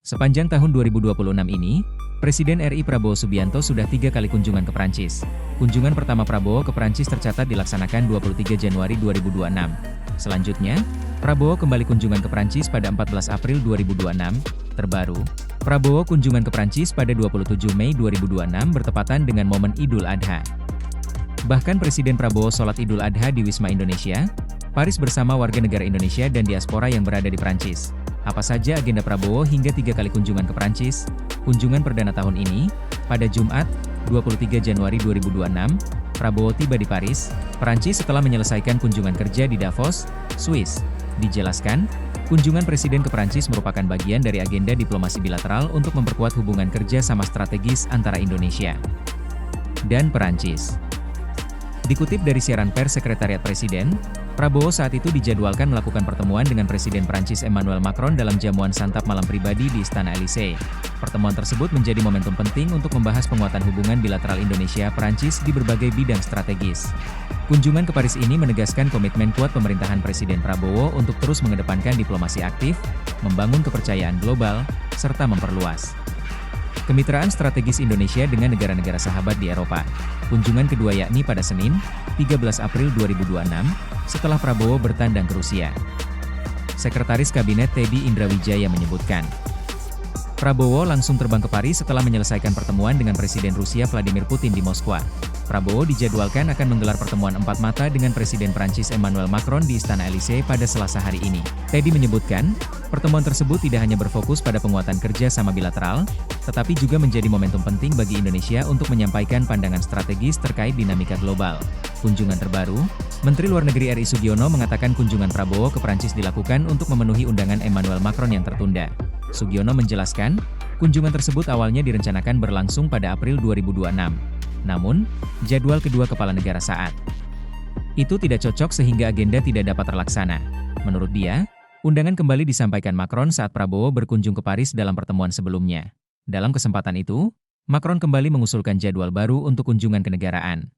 Sepanjang tahun 2026 ini, Presiden RI Prabowo Subianto sudah 3 kali kunjungan ke Prancis. Kunjungan pertama Prabowo ke Prancis tercatat dilaksanakan 23 Januari 2026. Selanjutnya, Prabowo kembali kunjungan ke Prancis pada 14 April 2026. Terbaru, Prabowo kunjungan ke Prancis pada 27 Mei 2026 bertepatan dengan momen Idul Adha. Bahkan Presiden Prabowo sholat Idul Adha di Wisma Indonesia, Paris bersama warga negara Indonesia dan diaspora yang berada di Prancis. Apa saja agenda Prabowo hingga 3 kali kunjungan ke Prancis? Kunjungan perdana tahun ini, pada Jumat, 23 Januari 2026, Prabowo tiba di Paris, Prancis setelah menyelesaikan kunjungan kerja di Davos, Swiss. Dijelaskan, kunjungan Presiden ke Prancis merupakan bagian dari agenda diplomasi bilateral untuk memperkuat hubungan kerja sama strategis antara Indonesia dan Prancis. Dikutip dari siaran pers Sekretariat Presiden, Prabowo saat itu dijadwalkan melakukan pertemuan dengan Presiden Prancis Emmanuel Macron dalam jamuan santap malam pribadi di Istana Élysée. Pertemuan tersebut menjadi momentum penting untuk membahas penguatan hubungan bilateral Indonesia-Prancis di berbagai bidang strategis. Kunjungan ke Paris ini menegaskan komitmen kuat pemerintahan Presiden Prabowo untuk terus mengedepankan diplomasi aktif, membangun kepercayaan global, serta memperluas kemitraan strategis Indonesia dengan negara-negara sahabat di Eropa. Kunjungan kedua yakni pada Senin, 13 April 2026, setelah Prabowo bertandang ke Rusia. Sekretaris Kabinet Teddy Indrawijaya menyebutkan, Prabowo langsung terbang ke Paris setelah menyelesaikan pertemuan dengan Presiden Rusia Vladimir Putin di Moskwa. Prabowo dijadwalkan akan menggelar pertemuan empat mata dengan Presiden Prancis Emmanuel Macron di Istana Élysée pada Selasa hari ini. Teddy menyebutkan, pertemuan tersebut tidak hanya berfokus pada penguatan kerja sama bilateral, tetapi juga menjadi momentum penting bagi Indonesia untuk menyampaikan pandangan strategis terkait dinamika global. Kunjungan terbaru, Menteri Luar Negeri RI Sugiono mengatakan kunjungan Prabowo ke Prancis dilakukan untuk memenuhi undangan Emmanuel Macron yang tertunda. Sugiono menjelaskan, kunjungan tersebut awalnya direncanakan berlangsung pada April 2026. Namun, jadwal kedua kepala negara saat itu tidak cocok sehingga agenda tidak dapat terlaksana. Menurut dia, undangan kembali disampaikan Macron saat Prabowo berkunjung ke Paris dalam pertemuan sebelumnya. Dalam kesempatan itu, Macron kembali mengusulkan jadwal baru untuk kunjungan kenegaraan.